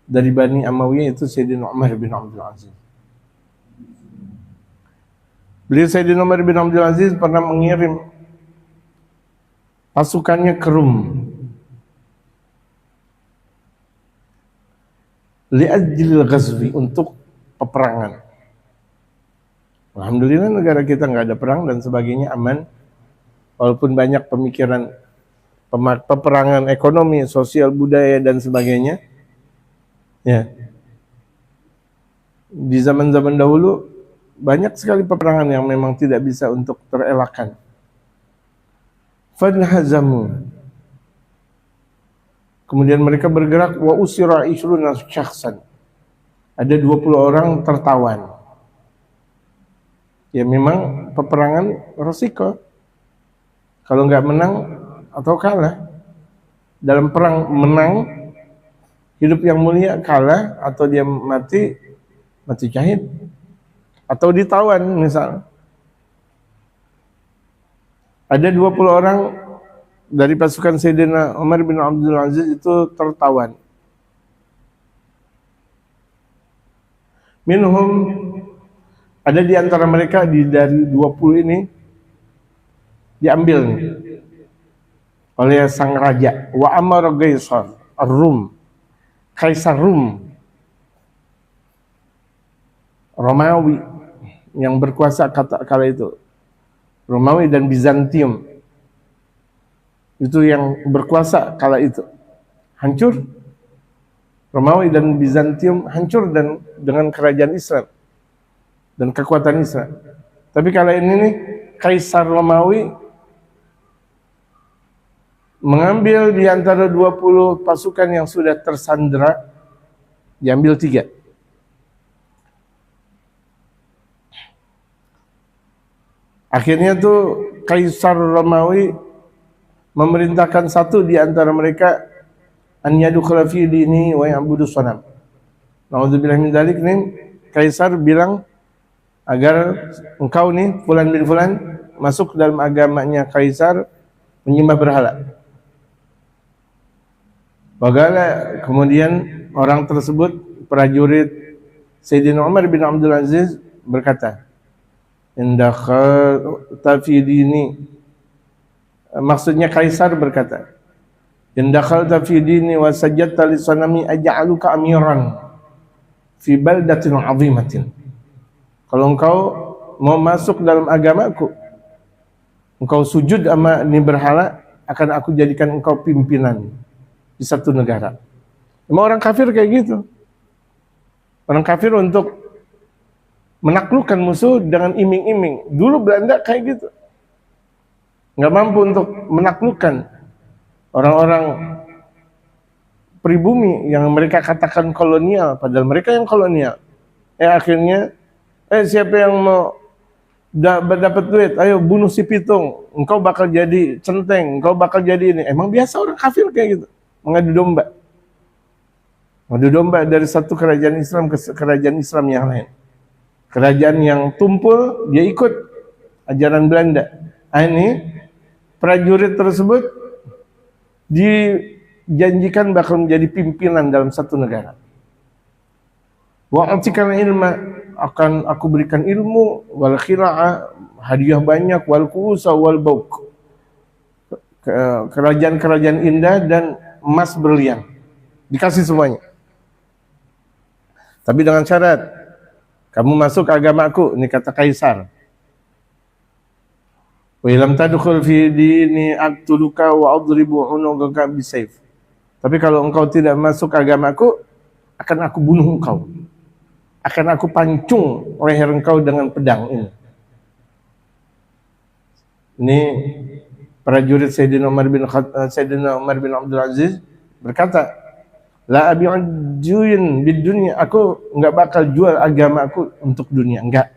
Speaker 1: dari Bani Umayyah itu Sayyidina Umar bin Abdul Aziz. Beliau Sayyidina Umar bin Abdul Aziz pernah mengirim pasukannya ke Rum li'ajlil ghazwi, untuk peperangan. Alhamdulillah negara kita nggak ada perang dan sebagainya, aman. Walaupun banyak pemikiran peperangan ekonomi, sosial, budaya dan sebagainya. Ya. Di zaman-zaman dahulu banyak sekali peperangan yang memang tidak bisa untuk terelakkan. Fadhazamu. Kemudian mereka bergerak, wa usira 20 syakhsan. Ada 20 orang tertawan. Ya memang peperangan resiko. Kalau nggak menang atau kalah. Dalam perang menang, hidup yang mulia, kalah atau dia mati syahid. Atau ditawan misal. Ada 20 orang dari pasukan Sayyidina Umar bin Abdul Aziz itu tertawan. Minhum, ada di antara mereka dari 20 ini diambil nih oleh sang raja. Wa amara Qaisar Ar-Rum, Kaisar Rum, Romawi yang berkuasa kala itu. Romawi dan Bizantium itu yang berkuasa kala itu. Hancur. Romawi dan Bizantium hancur dan dengan kerajaan Islam dan kekuatan Islam. Tapi kala ini nih Kaisar Romawi mengambil di antara 20 pasukan yang sudah tersandera, diambil 3. Akhirnya tuh Kaisar Romawi memerintahkan satu di antara mereka an yadkhula fi dini wa ya'budu sanam. Nauzubillah min dzalik nih, Kaisar bilang agar engkau nih fulan bin fulan masuk dalam agamanya Kaisar, menyembah berhala. Bagaimana kemudian orang tersebut, prajurit Sayyidina Umar bin Abdul Aziz berkata, "Indakhal tafidini." Maksudnya Kaisar berkata, "Indakhal tafidini wa sajadta li sanami aj'aluka amiran fi baldatin 'azimatin." Kalau engkau mau masuk dalam agamaku, engkau sujud sama ini berhala, akan aku jadikan engkau pimpinan di satu negara. Emang orang kafir kayak gitu. Orang kafir untuk menaklukkan musuh dengan iming-iming. Dulu Belanda kayak gitu. Nggak mampu untuk menaklukkan orang-orang pribumi yang mereka katakan kolonial, padahal mereka yang kolonial. Akhirnya, siapa yang mau dapat duit, ayo bunuh si pitung, engkau bakal jadi centeng, engkau bakal jadi ini. Emang biasa orang kafir kayak gitu, mengadu domba. Mengadu domba dari satu kerajaan Islam ke kerajaan Islam yang lain. Kerajaan yang tumpul, dia ikut ajaran Belanda. Ini prajurit tersebut dijanjikan bakal menjadi pimpinan dalam satu negara. Wa'atikal ilma, akan aku berikan ilmu, wal khira'ah, hadiah banyak, wal kuusa wal bauk, kerajaan-kerajaan indah dan emas berlian, dikasih semuanya. Tapi dengan syarat, kamu masuk agamaku, ini kata Kaisar. Wa lam tadkhul fi dini aqtuluka wa adribu unuqaka bisayf. Tapi kalau engkau tidak masuk agamaku, akan aku bunuh engkau. Akan aku pancung leher engkau dengan pedang ini. Ini prajurit Sayyidina Umar bin Abdul Aziz berkata, la abi'ujuin bid dunya, aku enggak bakal jual agama aku untuk dunia, enggak.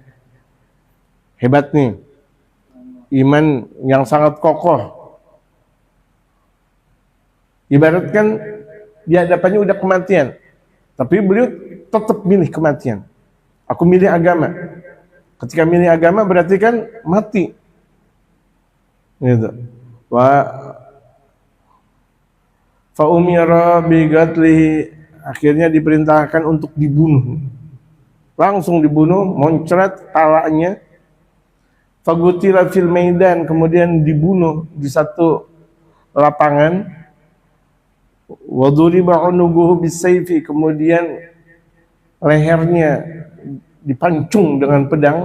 Speaker 1: Hebat nih. Iman yang sangat kokoh. Ibaratkan di hadapannya udah kematian, tapi beliau tetap milih kematian. Aku milih agama. Ketika milih agama berarti kan mati. Gitu. Fa umira bi qatlihi, akhirnya diperintahkan untuk dibunuh. Langsung dibunuh, moncret palanya. Fagutila fil maidan, kemudian dibunuh di satu lapangan. Waduriba unuguhu bisayfi, kemudian lehernya dipancung dengan pedang.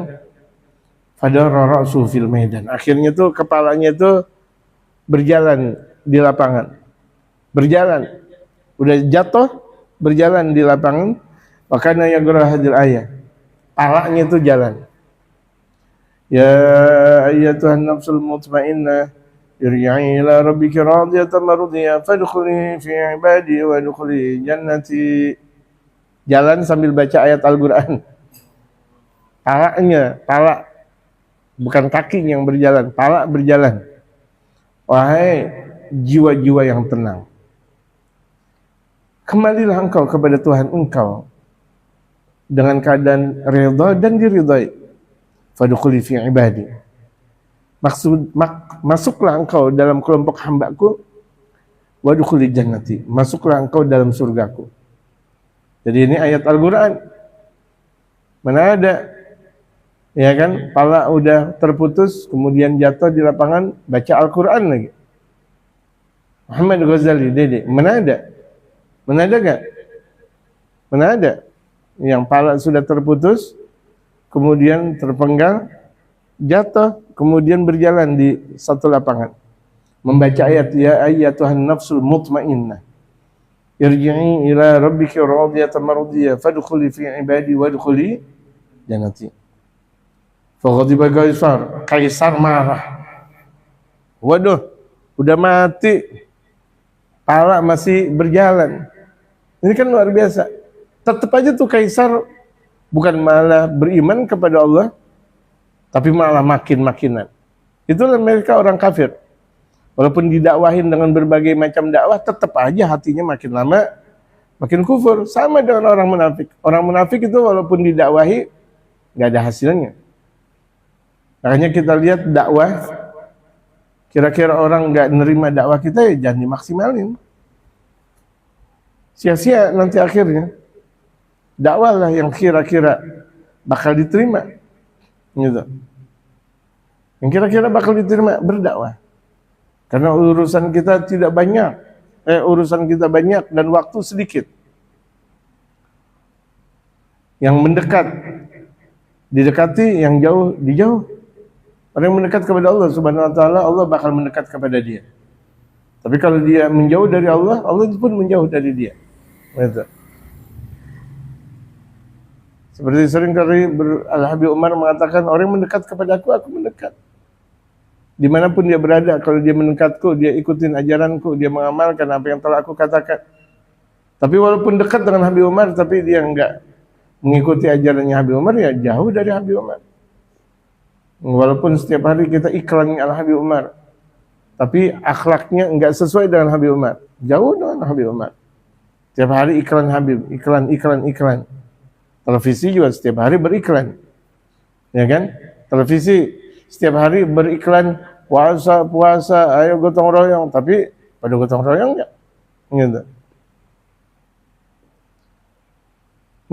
Speaker 1: Fadara ra'su fil maidan, akhirnya tuh kepalanya tuh berjalan di lapangan. Berjalan, udah jatuh, berjalan di lapangan. Makanya yaqra hadil ayat, palanya itu jalan. Ya ayyatuhan nafsul mutmainnah irji'i ila rabbiki radiyatan mardiyah fadkhuli fi ibadi wa dkhuli jannati. Jalan sambil baca ayat Al-Qur'an. Palanya, pala, bukan kaki yang berjalan, pala berjalan. Wahai jiwa-jiwa yang tenang, kembalilah engkau kepada Tuhan engkau dengan keadaan ridha dan diridhai. Fadkhuli fi ibadi, masuklah engkau dalam kelompok hambaku. Wadkhuli jannati, masuklah engkau dalam surgaku. Jadi ini ayat Al-Qur'an. Mana ada, ya kan, pala udah terputus kemudian jatuh di lapangan baca Al-Qur'an lagi. Muhammad Ghazali, Dede, mana ada? Mana ada gak? Mana ada yang pala sudah terputus kemudian terpenggal, jatuh, kemudian berjalan di satu lapangan membaca ayat ya ayyatuhan nafsul mutmainnah irji'i ila rabbiki radiyatan mardiyah fadkhuli fi ibadi wadkhuli jannati. Faghadiba Kaisar marah. Waduh, udah mati, pala masih berjalan. Ini kan luar biasa. Tetap aja tuh Kaisar bukan malah beriman kepada Allah, tapi malah makin-makinan. Itulah mereka orang kafir. Walaupun didakwahin dengan berbagai macam dakwah, tetap aja hatinya makin lama makin kufur. Sama dengan orang munafik. Orang munafik itu walaupun didakwahi nggak ada hasilnya. Makanya kita lihat dakwah, kira-kira orang nggak nerima dakwah kita, ya jangan dimaksimalin. Sia-sia nanti akhirnya. Dakwahlah yang kira-kira bakal diterima, gitu. Yang kira-kira bakal diterima, berdakwah. Karena urusan kita tidak banyak, urusan kita banyak dan waktu sedikit. Yang mendekat didekati, yang jauh dijauh. Orang yang mendekat kepada Allah Subhanahu wa taala, Allah bakal mendekat kepada dia. Tapi kalau dia menjauh dari Allah, Allah pun menjauh dari dia. Gitu. Seperti sering kali Al-Habib Umar mengatakan, orang yang mendekat kepada aku mendekat. Dimanapun dia berada, kalau dia mendekatku, dia ikutin ajaranku, dia mengamalkan apa yang telah aku katakan. Tapi walaupun dekat dengan Habib Umar, tapi dia enggak mengikuti ajarannya Habib Umar, ya jauh dari Habib Umar. Walaupun setiap hari kita iklan Al-Habib Umar, tapi akhlaknya enggak sesuai dengan Habib Umar, jauh dengan Habib Umar. Setiap hari iklan Habib, iklan. Televisi juga setiap hari beriklan, ya kan? Televisi setiap hari beriklan puasa, ayo gotong royong, tapi pada gotong royong enggak, gitu.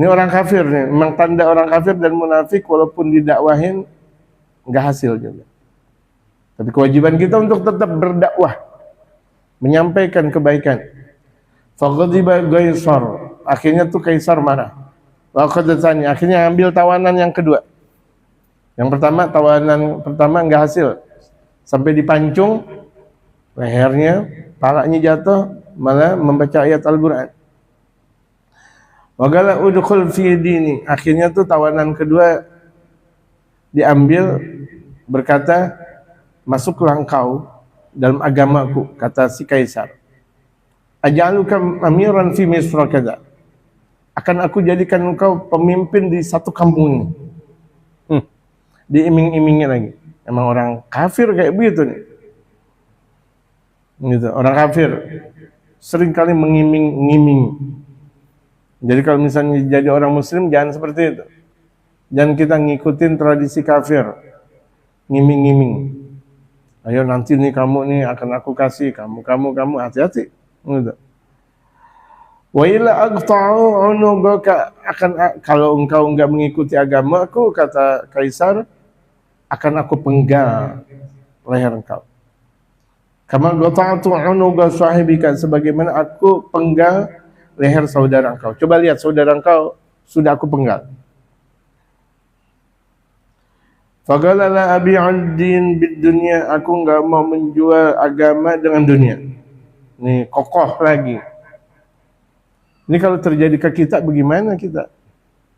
Speaker 1: Ini orang kafir nih, memang tanda orang kafir dan munafik, walaupun didakwahin enggak hasil juga. Tapi kewajiban kita untuk tetap berdakwah, menyampaikan kebaikan. Faghadiba Kaisar, akhirnya tuh Kaisar marah. Akhirnya ambil tawanan yang kedua. Yang pertama, tawanan pertama enggak hasil, sampai dipancung lehernya, palanya jatuh, malah membaca ayat Al-Qur'an. Wagala udkhul fi dini, akhirnya tuh tawanan kedua diambil, berkata, masuklah engkau dalam agamaku, kata si Kaisar. Aj'aluka amiran fi misra kada, akan aku jadikan engkau pemimpin di satu kampung ini. Diiming-imingnya lagi. Emang orang kafir kayak begitu nih. Gitu, orang kafir sering kali mengiming-iming. Jadi kalau misalnya jadi orang muslim, jangan seperti itu. Jangan kita ngikutin tradisi kafir, ngiming-ngiming. Ayo nanti nih kamu nih akan aku kasih, kamu hati-hati. Gitu. Wa illa aqta'u unugaka, kalau engkau enggak mengikuti agamaku, kata Kaisar, akan aku penggal leher engkau. Kama qata'tu unuga sahibika, sebagaimana aku penggal leher saudara engkau. Coba lihat, saudara engkau sudah aku penggal. Faqala la abi'ud din bid dunya, aku enggak mau menjual agama dengan dunia. Ini kokoh lagi. Ini kalau terjadi ke kita bagaimana kita?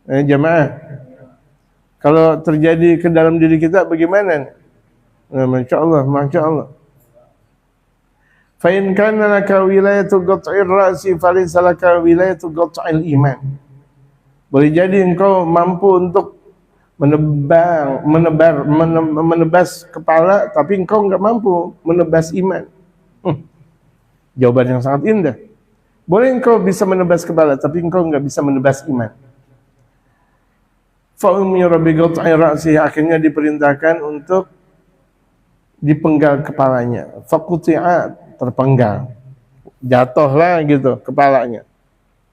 Speaker 1: Jamaah. Kalau terjadi ke dalam diri kita bagaimana? Masya Allah, Masya Allah. Fa in kana laka wilayatu qat'ir ra'si falaysa laka wilayatu qat'il iman. Boleh jadi engkau mampu untuk menebas kepala, tapi engkau enggak mampu menebas iman. Jawaban yang sangat indah. Boleh engkau bisa menebas kepala, tapi engkau enggak bisa menebas iman. Fa umira bi qat'i ra'si, akhirnya diperintahkan untuk dipenggal kepalanya. Faquti'a, terpenggal. Jatuhlah gitu kepalanya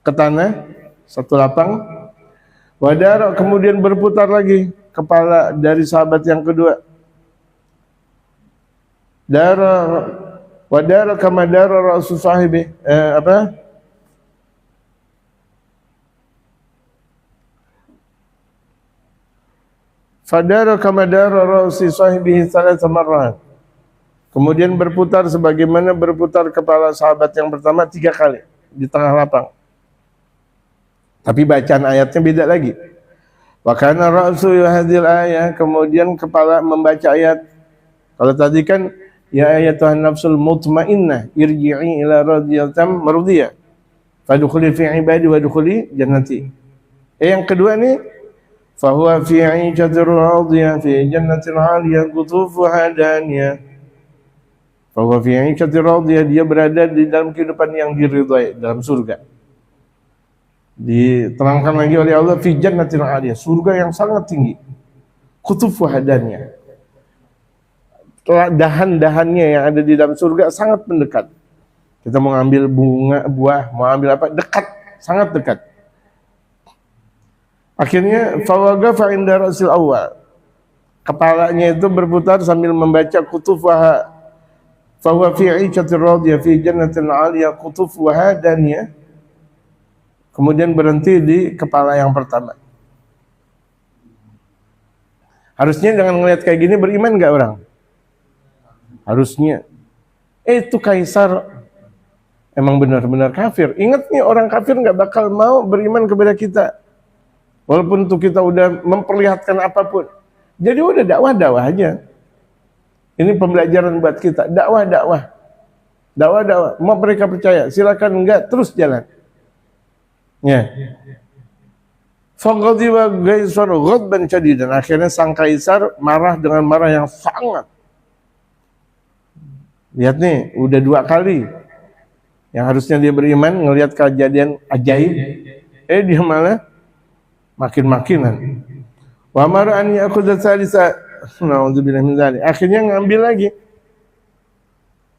Speaker 1: ke tanah, satu lapang. Wadara, kemudian berputar lagi kepala dari sahabat yang kedua. Wadara kama dara ra'su sahibi, Fadara kama dara ra'si sahibihi thalatha marrat. Kemudian berputar sebagaimana berputar kepala sahabat yang pertama 3 kali di tengah lapang. Tapi bacaan ayatnya beda lagi. Wa kana ra'su hadhil ayat, kemudian kepala membaca ayat. Kalau tadi kan ya ayatuhan nafsul mutmainnah irji'i ila radiyatan mardiyah fadkhuli fi ibadi wa dkhuli jannati. Yang kedua nih, fa huwa fi 'ishatir radiyah fi jannatin 'aliyah qutufuha daniyah. Fa huwa fi 'ishatir radiyah, dia berada di dalam kehidupan yang diridhai, dalam surga. Diterangkan lagi oleh Allah, fi jannatin 'aliyah, surga yang sangat tinggi. Qutufuha daniyah, dahan-dahannya yang ada di dalam surga sangat mendekat. Kita mau ambil bunga, buah, mau ambil apa, dekat, sangat dekat. Akhirnya fawaqafa inda ra'sil awwal, kepalanya itu berputar sambil membaca qutufaha, fa huwa fi 'ishatir radiyah fi jannatin 'aliyah qutufuha daniyah. Kemudian berhenti di kepala yang pertama. Harusnya dengan melihat kayak gini beriman enggak orang? Harusnya. Itu Kaisar emang benar-benar kafir. Ingat nih, orang kafir nggak bakal mau beriman kepada kita. Walaupun tuh kita udah memperlihatkan apapun. Jadi udah dakwah-dakwah aja. Ini pembelajaran buat kita. Dakwah-dakwah. Dakwah-dakwah. Mau mereka percaya, silakan, enggak, terus jalan. Ya. Faqadiba Kaisar ghadban shadidan. Akhirnya sang Kaisar marah dengan marah yang sangat. Lihat nih, udah 2 kali. Yang harusnya dia beriman, ngelihat kejadian ajaib, dia malah makin-makinan. Wa amara an ya'khudha tsalisa. Na'udzubillah min dzalik. Akhirnya ngambil lagi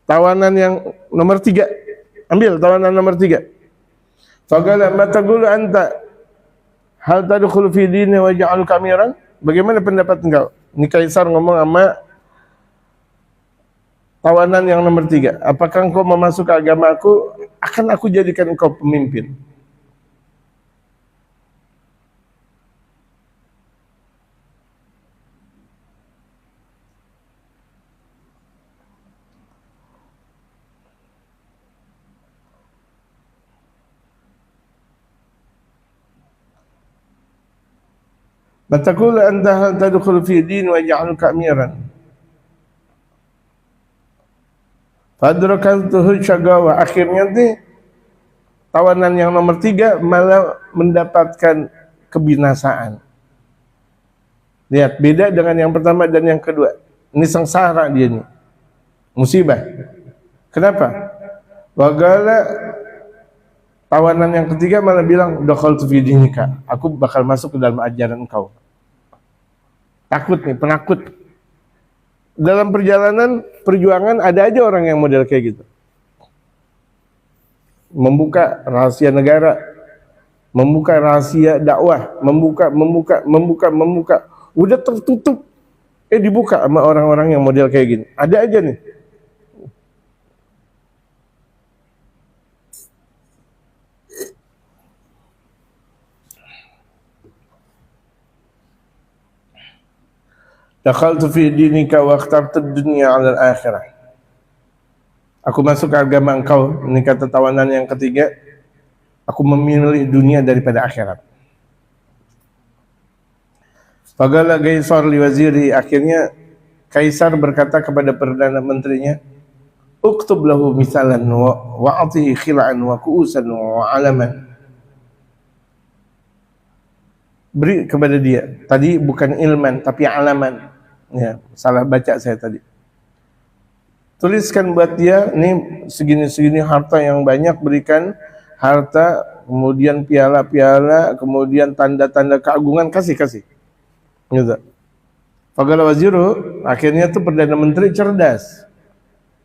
Speaker 1: tawanan yang nomor 3. Ambil tawanan nomor 3. Faqala ma taqulu anta hal tadkhulu fi dini wa ja'aluka amiran? Bagaimana pendapat engkau? Ini Kaisar ngomong sama tawanan yang nomor 3. Apakah engkau mau masuk ke agamaku? Akan aku jadikan engkau pemimpin. Batakul anta hal tadkhul fi din wa ja'aluka amiran. Fadrakantuhu syagawa. Akhirnya nih tawanan yang nomor 3 malah mendapatkan kebinasaan. Lihat, beda dengan yang pertama dan yang kedua. Ini sengsara dia nih. Musibah. Kenapa? Wagala tawanan yang ketiga malah bilang dakhaltu fi dinika. Aku bakal masuk ke dalam ajaran engkau. Takut nih, penakut. Dalam perjalanan perjuangan ada aja orang yang model kayak gitu. membuka rahasia negara, membuka rahasia dakwah, membuka, udah tertutup, dibuka sama orang-orang yang model kayak gini. Ada aja nih. Dakhaltu fi dinika wa akhtartu dunya 'ala al-akhirah. Aku masuk ke agama engkau, ini kata tawanan yang ketiga, aku memilih dunia daripada akhirat. Faqala Kaisar li waziri, akhirnya Kaisar berkata kepada perdana menterinya, uktub lahu misalan wa atihi khila'an wa ku'usan wa alaman. Beri kepada dia, tadi bukan ilman tapi alaman. Ya, salah baca saya tadi. Tuliskan buat dia, ini segini-segini harta yang banyak, berikan harta, kemudian piala-piala, kemudian tanda-tanda keagungan, kasih. Gitu. Faqala waziru, akhirnya tuh perdana menteri cerdas.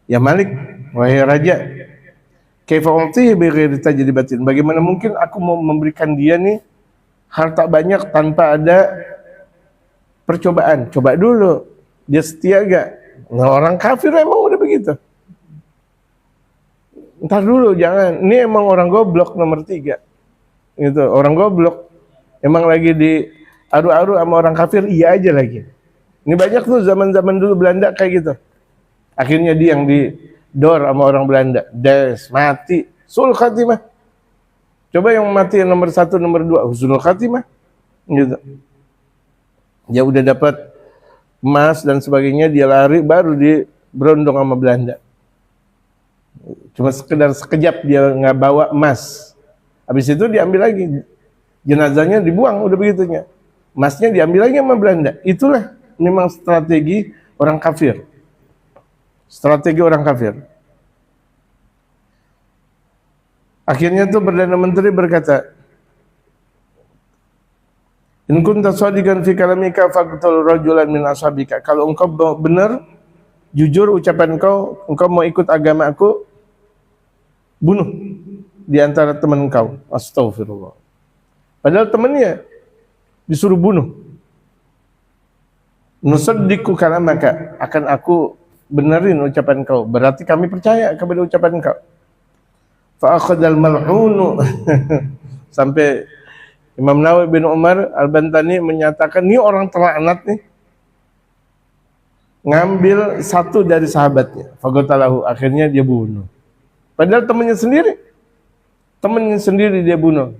Speaker 1: Ya Malik, wahai raja, kaifa utihi bi ghairi tajribatin? Bagaimana mungkin aku mau memberikan dia nih harta banyak tanpa ada percobaan? Coba dulu, dia setia gak? Nah, orang kafir emang udah begitu. Ntar dulu, jangan. Ini emang orang goblok nomor 3. Gitu, orang goblok. Emang lagi di aru-aru sama orang kafir, iya aja lagi. Ini banyak tuh zaman-zaman dulu Belanda kayak gitu. Akhirnya dia yang didor sama orang Belanda. Des, mati. Sul khatimah. Coba yang mati nomor 1, nomor 2. Husnul khatimah. Gitu. Dia udah dapat emas dan sebagainya, dia lari, baru dia berondong sama Belanda. Cuma sekedar sekejap dia nggak bawa emas. Habis itu diambil lagi, jenazahnya dibuang, udah begitunya. Emasnya diambil lagi sama Belanda. Itulah memang strategi orang kafir. Strategi orang kafir. Akhirnya tuh Perdana Menteri berkata, in kunta shadiqan fi kalamika faqtul rajulan min ashabika. Kalau engkau benar, jujur ucapan engkau mau ikut agama aku, bunuh di antara teman engkau. Astagfirullah. Padahal temannya disuruh bunuh. Nusaddiqu kalamaka, akan aku benerin ucapan engkau. Berarti kami percaya kepada ucapan engkau. Fa akhadal mal'unu sampai Imam Nawawi bin Umar Al-Bantani menyatakan, ini orang terlaknat nih, ngambil satu dari sahabatnya, faqatalahu, akhirnya dia bunuh. Padahal temannya sendiri dia bunuh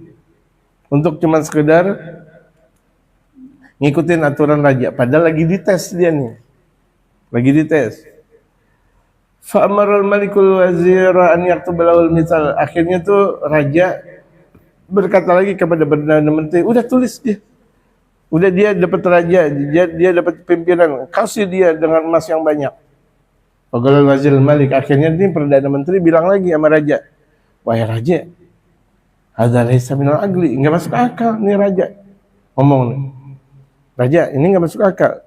Speaker 1: untuk cuma sekedar ngikutin aturan raja. Padahal lagi dites dia nih, lagi dites. Fa'amaral malikul wazira an yaktuba lahul misal. Akhirnya tuh raja berkata lagi kepada Perdana Menteri, udah tulis dia. Udah dia dapat raja, dia dapat pimpinan, kasih dia dengan emas yang banyak. Faqala wazir Malik, akhirnya ini Perdana Menteri bilang lagi sama raja, wahai raja, hadza laisa minal agli, enggak masuk akal nih raja. Ngomong nih. Raja, ini enggak masuk akal.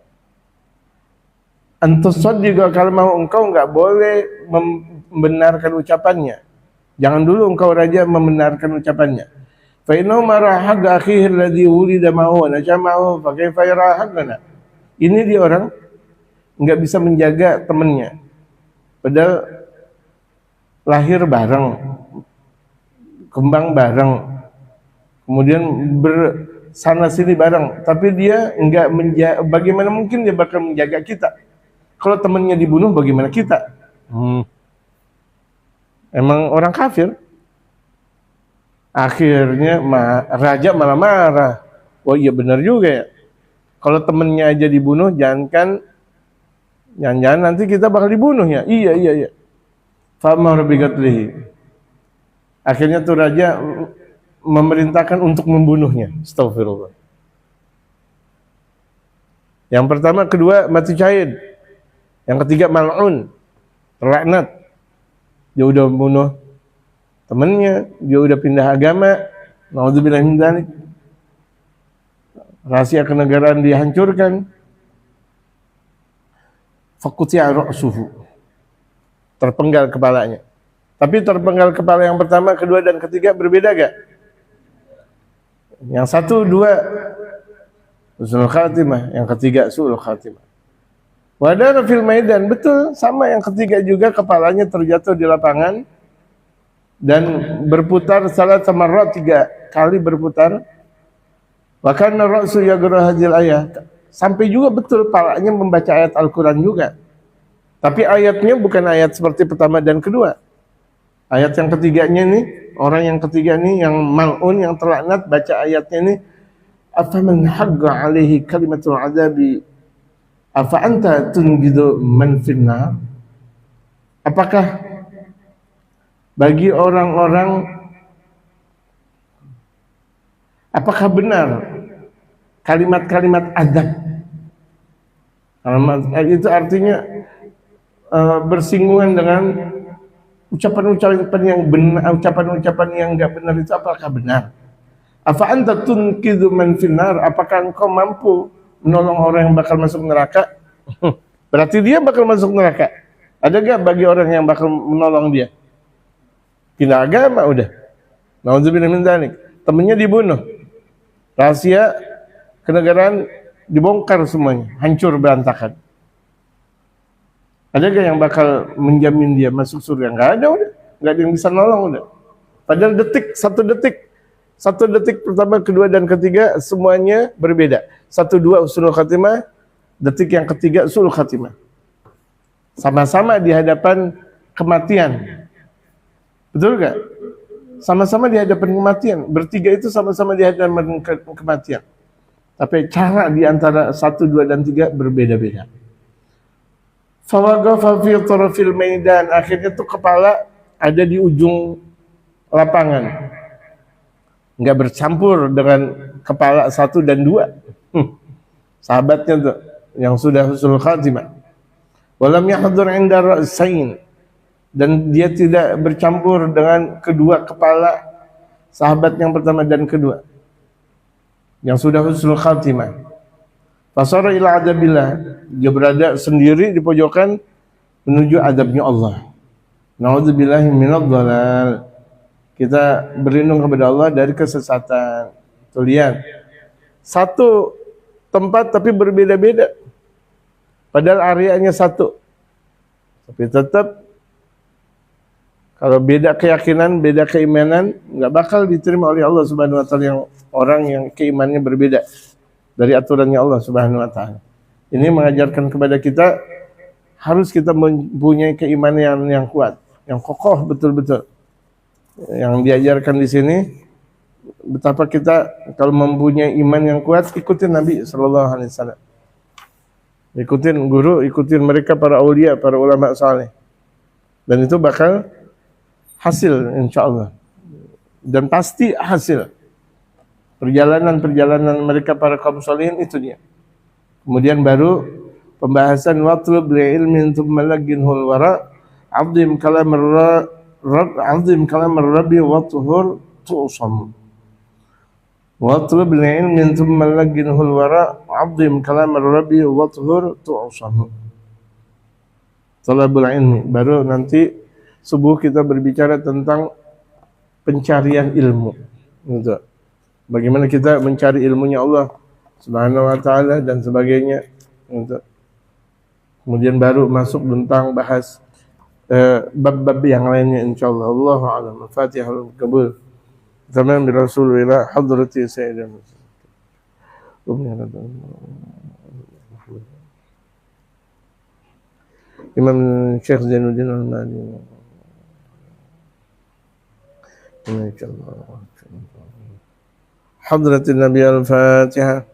Speaker 1: Antusad juga kalau mau engkau enggak boleh membenarkan ucapannya. Jangan dulu engkau raja membenarkan ucapannya. Fa innahu marahag akhihi alladhi wulida ma'hu wa najamahu fa kaifa yarahagana. Ini dia orang enggak bisa menjaga temannya. Padahal lahir bareng, kembang bareng, kemudian bersana sini bareng, tapi dia enggak menjaga. Bagaimana mungkin dia bakal menjaga kita? Kalau temannya dibunuh, bagaimana kita? Emang orang kafir. Akhirnya raja malah marah. Oh iya benar juga ya. Kalau temennya aja dibunuh, jangan nanti kita bakal dibunuh ya. Iya. Fa'amar biqatlihi. Akhirnya tuh raja memerintahkan untuk membunuhnya. Astagfirullah. Yang pertama, kedua mati syahid. Yang ketiga mal'un, terlaknat. Dia udah membunuh temannya, dia udah pindah agama. Naudzubillah min dzalik. Rahasia kenegaraan dihancurkan. Faquti'a ra'suhu. Terpenggal kepalanya. Tapi terpenggal kepala yang pertama, kedua, dan ketiga berbeda gak? Yang satu, dua, husnul khatimah. Yang ketiga, su'ul khatimah. Wadara fil maidan, betul, sama. Yang ketiga juga kepalanya terjatuh di lapangan dan berputar salat marrat, 3 kali berputar. Wa kana ra'su yaqra hadhil ayat. Sampai juga betul palanya membaca ayat Al-Qur'an juga. Tapi ayatnya bukan ayat seperti pertama dan kedua. Ayat yang ketiganya nih, orang yang ketiga nih, yang mal'un, yang terlaknat, baca ayatnya ini, afaman haqqa alaihi kalimatul azabi afa anta tungidu man finnar. Apakah bagi orang-orang, apakah benar kalimat-kalimat adab? Itu artinya bersinggungan dengan ucapan-ucapan yang benar, ucapan-ucapan yang enggak benar itu apakah benar? Afa anta tunqidu man finnar, apakah engkau mampu menolong orang yang bakal masuk neraka? Berarti dia bakal masuk neraka. Ada gak bagi orang yang bakal menolong dia? Pindah agama udah. Nauzubillah min dzalik. Temennya dibunuh. Rahasia kenegaraan dibongkar semuanya, hancur berantakan. Ada gak yang bakal menjamin dia masuk surga? Enggak ada udah. Enggak ada yang bisa nolong udah. Padahal satu detik pertama, kedua, dan ketiga semuanya berbeda. 1, 2 husnul khatimah, detik yang ketiga su'ul khatimah. Sama-sama di hadapan kematian. Betul gak? Sama-sama di hadapan kematian. Bertiga itu sama-sama di hadapan kematian. Tapi cara di antara 1, 2, dan 3 berbeda-beda. Fawaqafa fi tarafil maidan, akhirnya tuh kepala ada di ujung lapangan. Enggak bercampur dengan kepala 1 dan 2. Sahabatnya tuh yang sudah husnul khatimah. Walam yahdur 'inda ra'sain, dan dia tidak bercampur dengan kedua kepala sahabat yang pertama dan kedua yang sudah husnul khatimah. Fasara ila adabillah, dia berada sendiri di pojokan menuju adabnya Allah. Nauzubillahi minadh dhalal. Kita berlindung kepada Allah dari kesesatan. Tuh lihat, satu tempat tapi berbeda-beda. Padahal areanya satu. Tapi tetap kalau beda keyakinan, beda keimanan, nggak bakal diterima oleh Allah Subhanahu wa taala yang orang yang keimanannya berbeda dari aturannya Allah Subhanahu wa taala. Ini mengajarkan kepada kita harus kita mempunyai keimanan yang kuat, yang kokoh betul-betul. Yang diajarkan di sini betapa kita kalau mempunyai iman yang kuat, ikutin Nabi sallallahu alaihi wasallam. Ikutin guru, ikutin mereka para aulia, para ulama saleh. Dan itu bakal hasil insyaallah. Dan pasti hasil. Perjalanan-perjalanan mereka para kaum salihin itu dia. Kemudian baru pembahasan watlub ilmin tsumma laginhul wara, 'azim kalam ar-rabbi wa tuhur tu'sam. Watlub ilmin tsumma laginhul wara, 'azim kalam ar-rabbi wa tuhur tu'sam. Talabul ilmi, baru nanti subuh kita berbicara tentang pencarian ilmu. Gitu. Bagaimana kita mencari ilmunya Allah Subhanahu wa taala dan sebagainya. Gitu. Kemudian baru masuk tentang bahas bab-bab yang lainnya insyaallah. Allahu a'lam. Fatihahul qabul. Tamam bi Rasulillah hadrati sayyidina. Imam Syekh Zainuddin Al-Mali. Insyaallah. Hadratin Nabi Al-Fatihah.